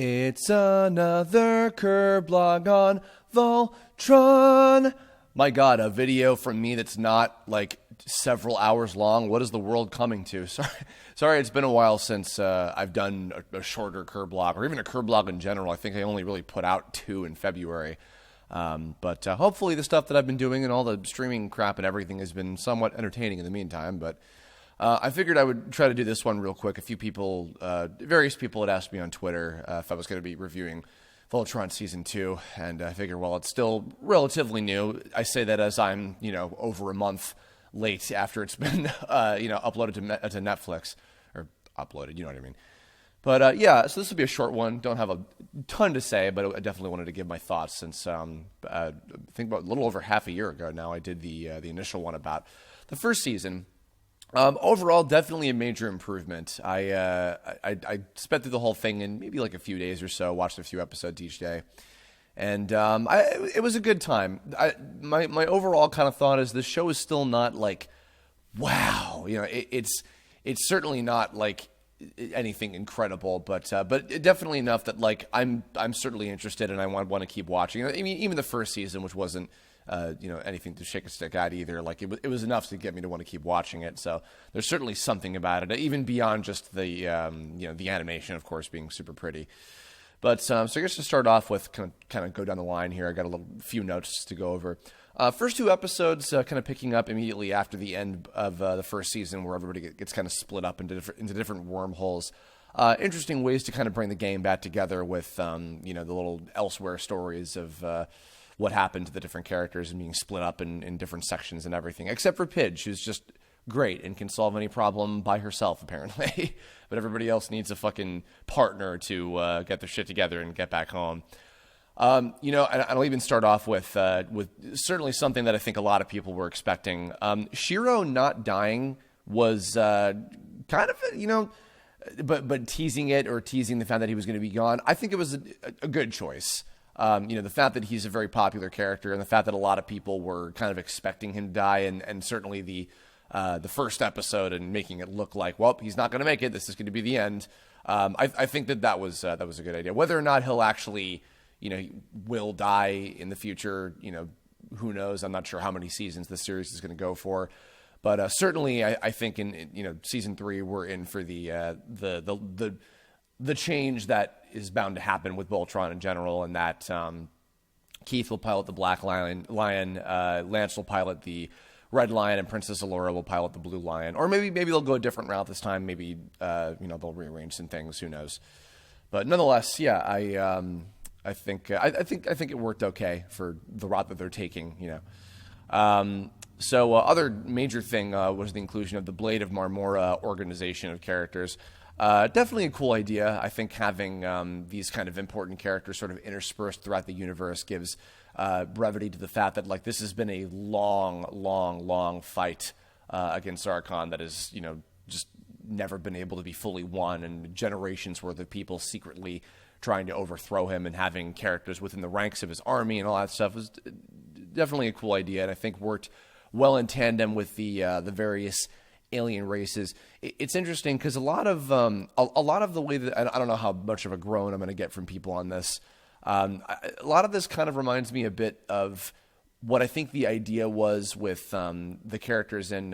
It's another Kirblog on Voltron. My God, a video from me that's not like several hours long. What is the world coming to? Sorry, it's been a while since I've done a shorter Kirblog, or even a Kirblog in general. I think I only really put out 2 in February. But hopefully the stuff that I've been doing and all the streaming crap and everything has been somewhat entertaining in the meantime. But I figured I would try to do this one real quick. A few people, various people had asked me on Twitter if I was going to be reviewing Voltron Season 2, and I figure, well, it's still relatively new. I say that as I'm, over a month late after it's been, uploaded to Netflix, or uploaded, you know what I mean. But, so this will be a short one. Don't have a ton to say, but I definitely wanted to give my thoughts since, I think about a little over half a year ago now, I did the initial one about the first season. Overall, definitely a major improvement. I sped through the whole thing in maybe like a few days or so, watched a few episodes each day. And it was a good time. My overall kind of thought is this show is still not like, wow, it's certainly not like anything incredible, but definitely enough that like I'm certainly interested and I want to keep watching. I mean, even the first season, which wasn't anything to shake a stick at either. Like it was enough to get me to want to keep watching it. So there's certainly something about it, even beyond just the the animation, of course, being super pretty. But so I guess to start off with, kind of go down the line here. I got a few notes to go over. First 2 episodes, kind of picking up immediately after the end of the first season, where everybody gets kind of split up into different wormholes. Interesting ways to kind of bring the game back together with the little elsewhere stories of what happened to the different characters and being split up in different sections and everything, except for Pidge, who's just great and can solve any problem by herself, apparently. But everybody else needs a fucking partner to get their shit together and get back home. And I'll even start off with certainly something that I think a lot of people were expecting. Shiro not dying was kind of, but teasing it or teasing the fact that he was going to be gone. I think it was a good choice. The fact that he's a very popular character and the fact that a lot of people were kind of expecting him to die, and certainly the first episode and making it look like, well, he's not going to make it. This is going to be the end. I think that was a good idea. Whether or not he'll actually, will die in the future, who knows? I'm not sure how many seasons the series is going to go for. But certainly, I think in season 3 we're in for the change that is bound to happen with Voltron in general, and that Keith will pilot the Black Lion, Lance will pilot the Red Lion, and Princess Allura will pilot the Blue Lion. Or maybe they'll go a different route this time. Maybe they'll rearrange some things. Who knows? But nonetheless, yeah, I think it worked okay for the route that they're taking. So other major thing was the inclusion of the Blade of Marmora organization of characters. Definitely a cool idea. I think having these kind of important characters sort of interspersed throughout the universe gives brevity to the fact that like this has been a long fight against Archon that has just never been able to be fully won, and generations worth of people secretly trying to overthrow him, and having characters within the ranks of his army and all that stuff was definitely a cool idea, and I think worked well in tandem with the various alien races. It's interesting because a lot of the way that I don't know how much of a groan I'm going to get from people on this. A lot of this kind of reminds me a bit of what I think the idea was with the characters in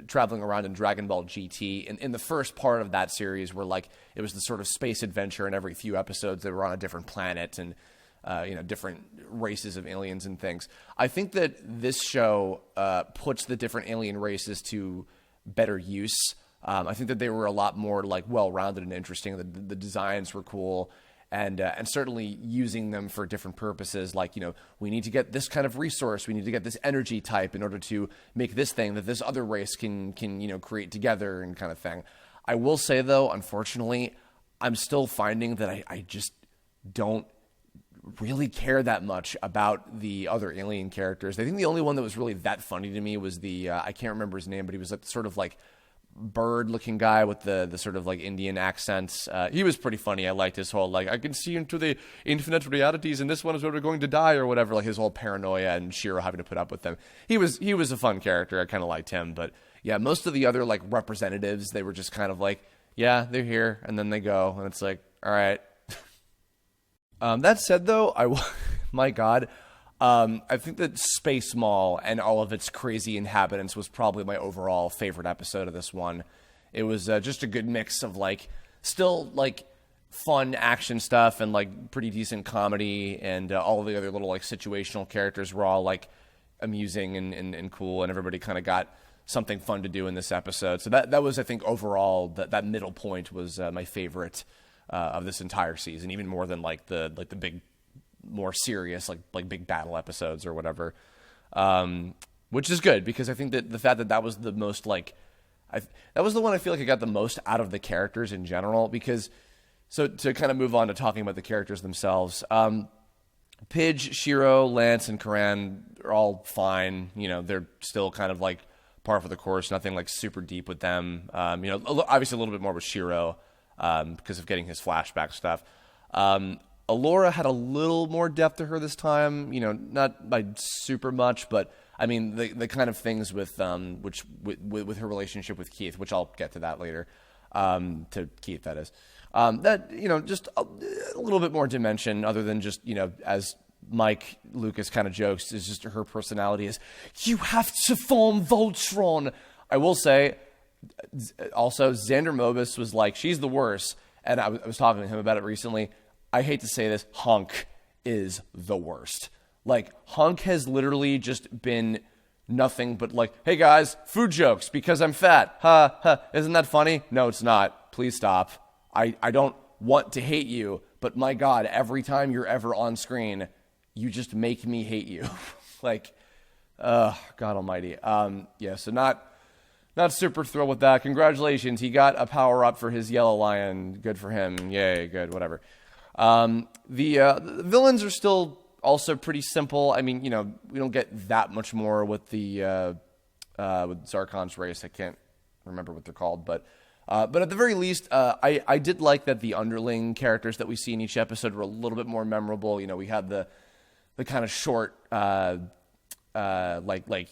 traveling around in Dragon Ball GT. In the first part of that series, where like it was the sort of space adventure, and every few episodes they were on a different planet and different races of aliens and things. I think that this show puts the different alien races to better use. I think that they were a lot more like well-rounded and interesting. The designs were cool, and certainly using them for different purposes. Like we need to get this kind of resource, we need to get this energy type in order to make this thing that this other race can create together, and kind of thing. I will say though, unfortunately, I'm still finding that I just don't really care that much about the other alien characters. I think the only one that was really that funny to me was the I can't remember his name, but he was sort of like bird-looking guy with the sort of like Indian accents. He was pretty funny. I liked his whole like I can see into the infinite realities, and this one is where we're going to die or whatever. Like his whole paranoia and Shiro having to put up with them. He was a fun character. I kind of liked him, but yeah, most of the other like representatives, they were just kind of like, yeah, they're here, and then they go, and it's like, all right. That said, though, my God, I think that Space Mall and all of its crazy inhabitants was probably my overall favorite episode of this one. It was just a good mix of like still like fun action stuff and like pretty decent comedy, and all of the other little like situational characters were all like amusing and cool, and everybody kind of got something fun to do in this episode. So that was, I think, overall that middle point was my favorite of this entire season, even more than like the big, more serious like big battle episodes or whatever, which is good because I think that the fact that was the most like that was the one I feel like I got the most out of the characters in general. Because so to kind of move on to talking about the characters themselves, Pidge, Shiro, Lance, and Karan are all fine. You know, they're still kind of like par for the course. Nothing like super deep with them. You know, obviously a little bit more with Shiro because of getting his flashback stuff. Alora had a little more depth to her this time. You know, not by super much, but I mean the kind of things with with her relationship with Keith, which I'll get to that later. To Keith, that is. That, you know, just a little bit more dimension other than just, you know, as Mike Lucas kind of jokes, is just her personality is, you have to form Voltron. I will say, also, Xander Mobus was like, she's the worst. And I was talking to him about it recently. I hate to say this, Hunk is the worst. Like, Hunk has literally just been nothing but like, hey guys, food jokes because I'm fat. Ha, ha. Isn't that funny? No, it's not. Please stop. I don't want to hate you, but my God, every time you're ever on screen, you just make me hate you. Like, God almighty. Yeah, so not super thrilled with that. Congratulations. He got a power up for his yellow lion. Good for him. Yay, good, whatever. The villains are still also pretty simple. I mean, you know, we don't get that much more with the with Zarkon's race. I can't remember what they're called, but at the very least, I did like that the underling characters that we see in each episode were a little bit more memorable. You know, we had the kind of short, like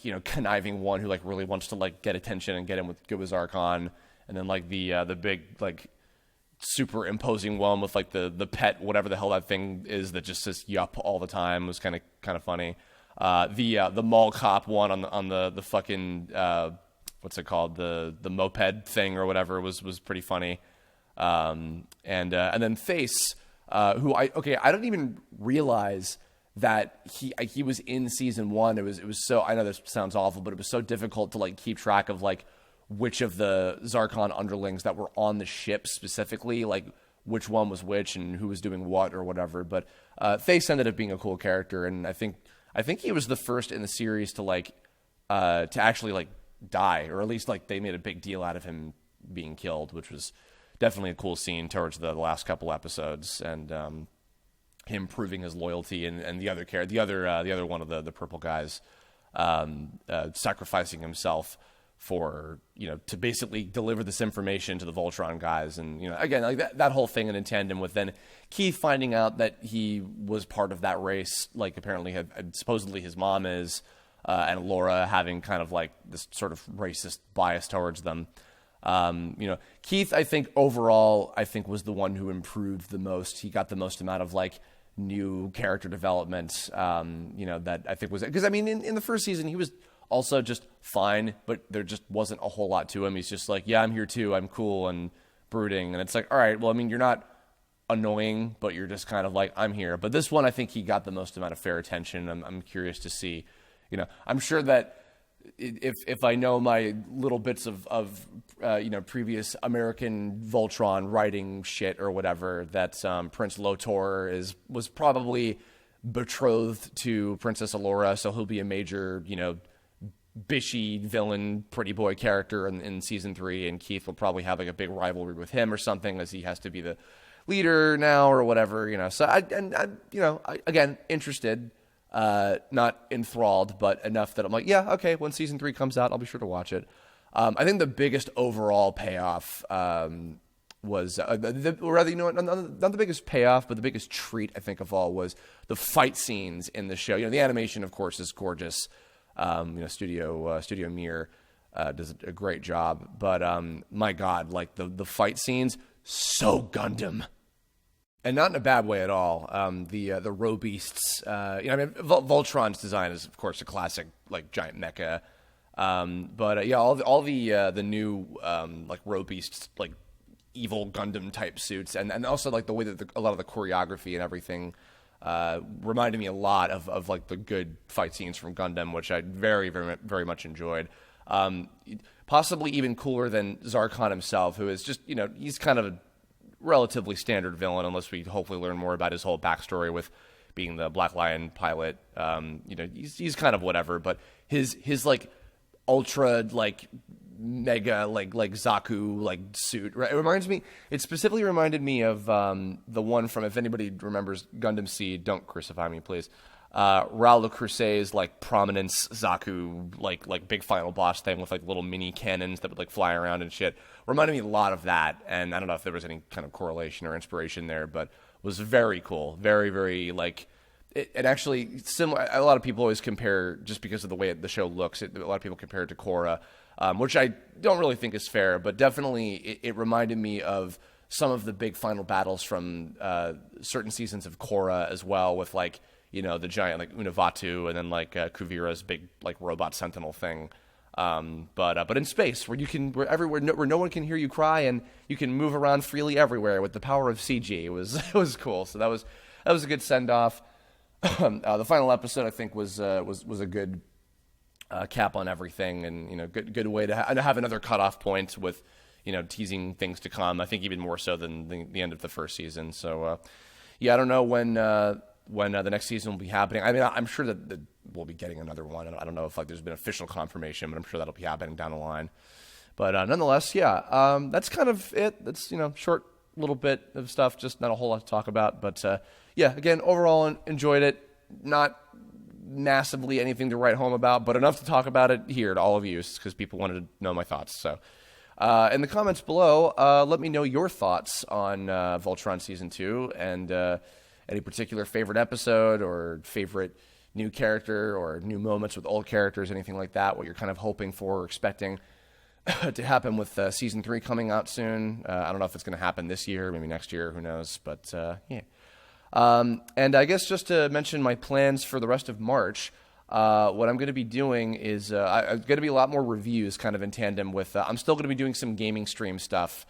you know, conniving one who like really wants to like get attention and get in with good with Zarkon, and then like the big like super imposing one with like the pet whatever the hell that thing is that just says yup all the time was kind of funny. The mall cop one on the fucking what's it called, the moped thing or whatever was pretty funny. And then Face, who I don't even realize that he was in season 1. It was so, I know this sounds awful, but it was so difficult to like keep track of like which of the Zarkon underlings that were on the ship specifically, like which one was which and who was doing what or whatever. But Face ended up being a cool character, and I think he was the first in the series to like to actually like die, or at least like they made a big deal out of him being killed, which was definitely a cool scene towards the last couple episodes, and him proving his loyalty, and the other one of the purple guys sacrificing himself for, you know, to basically deliver this information to the Voltron guys. And, you know, again, like that whole thing in tandem with then Keith finding out that he was part of that race, like apparently supposedly his mom is, and Laura having kind of like this sort of racist bias towards them. You know, Keith, I think overall, was the one who improved the most. He got the most amount of like new character development, you know, that I think was, because I mean, in the first season, he was also just fine, but there just wasn't a whole lot to him. He's just like, yeah, I'm here too. I'm cool and brooding. And it's like, all right, well, I mean, you're not annoying, but you're just kind of like, I'm here. But this one, I think he got the most amount of fair attention. I'm curious to see, you know, I'm sure that if I know my little bits of you know, previous American Voltron writing shit or whatever, that Prince Lotor was probably betrothed to Princess Alora, so he'll be a major, you know, bishy villain pretty boy character in season 3, and Keith will probably have like a big rivalry with him or something, as he has to be the leader now or whatever, you know. So I you know, again, interested, not enthralled, but enough that I'm like, yeah, okay, when season 3 comes out, I'll be sure to watch it. I think the biggest overall payoff was, or rather, you know, not the biggest payoff, but the biggest treat, I think, of all was the fight scenes in the show. You know, the animation, of course, is gorgeous. You know, Studio Mir does a great job, but my God, like the fight scenes, so Gundam. And not in a bad way at all. The Roe Beasts, Voltron's design is of course a classic, like giant mecha. But all the new like Roe Beasts, like evil Gundam type suits, and also like the way that a lot of the choreography and everything reminded me a lot of like the good fight scenes from Gundam, which I very, very, very much enjoyed. Possibly even cooler than Zarkon himself, who is just, he's kind of a relatively standard villain, unless we hopefully learn more about his whole backstory with being the Black Lion pilot. He's kind of whatever, but his like ultra like mega like Zaku like suit, right? It specifically reminded me of the one from, if anybody remembers Gundam Seed, don't crucify me please, Raul de Crusay's like Prominence Zaku like big final boss thing with like little mini cannons that would like fly around and shit. Reminded me a lot of that, and I don't know if there was any kind of correlation or inspiration there, but was very cool, very, very like it actually similar. A lot of people always compare, just because of the way the show looks, a lot of people compare it to Korra, which I don't really think is fair, but definitely it reminded me of some of the big final battles from certain seasons of Korra as well, with like, the giant like Unavatu, and then like Kuvira's big like robot sentinel thing. But in space, where no one can hear you cry, and you can move around freely everywhere with the power of CG. It was cool. So that was a good send off. The final episode, I think, was a good cap on everything, and good way to have another cutoff point with teasing things to come. I think even more so than the end of the first season. So I don't know when the next season will be happening. I mean, I'm sure that we'll be getting another one. I don't know if like there's been official confirmation, but I'm sure that'll be happening down the line. But nonetheless, that's kind of it. That's short little bit of stuff, just not a whole lot to talk about. But again, overall enjoyed it. Not massively anything to write home about, but enough to talk about it here to all of you, because people wanted to know my thoughts. So in the comments below, let me know your thoughts on Voltron Season 2, and any particular favorite episode or favorite new character or new moments with old characters, anything like that, what you're kind of hoping for or expecting to happen with Season 3 coming out soon. I don't know if it's going to happen this year, maybe next year, who knows, but and I guess just to mention my plans for the rest of March, what I'm going to be doing is I'm going to be a lot more reviews kind of in tandem with, I'm still going to be doing some gaming stream stuff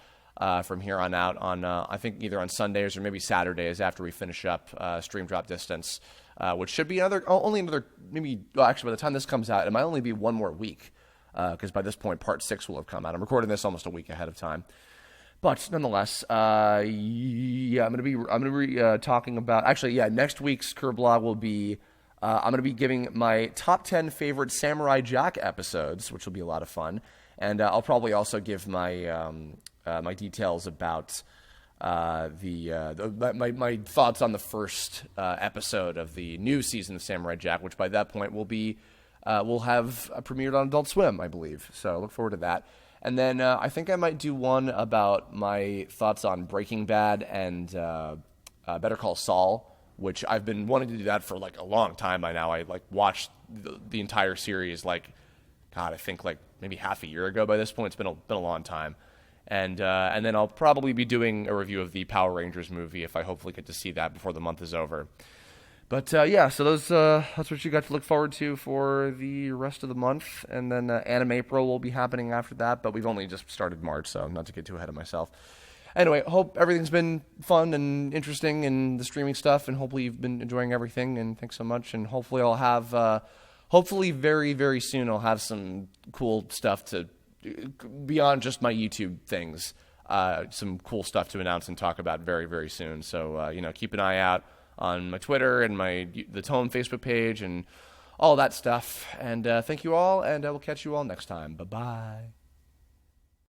from here on out on, I think either on Sundays or maybe Saturdays after we finish up Stream Drop Distance, which should be only another, maybe, well, actually by the time this comes out, it might only be one more week, because by this point Part 6 will have come out. I'm recording this almost a week ahead of time. But nonetheless, I'm going to be talking about, next week's Kirblog will be, I'm going to be giving my top 10 favorite Samurai Jack episodes, which will be a lot of fun. And I'll probably also give my my details about my thoughts on the first episode of the new season of Samurai Jack, which by that point will have premiered on Adult Swim, I believe. So look forward to that. And then I think I might do one about my thoughts on Breaking Bad and Better Call Saul, which I've been wanting to do that for like a long time by now. I like watched the entire series I think like maybe half a year ago by this point. It's been a long time. And then I'll probably be doing a review of the Power Rangers movie if I hopefully get to see that before the month is over. But so that's what you got to look forward to for the rest of the month. And then Anime April will be happening after that, but we've only just started March, so not to get too ahead of myself. Anyway, hope everything's been fun and interesting in the streaming stuff, and hopefully you've been enjoying everything, and thanks so much. And hopefully I'll have, hopefully very, very soon I'll have some cool stuff to, beyond just my YouTube things, some cool stuff to announce and talk about very, very soon. So, keep an eye out on my Twitter and the Tome Facebook page and all that stuff. And thank you all, and I will catch you all next time. Bye-bye.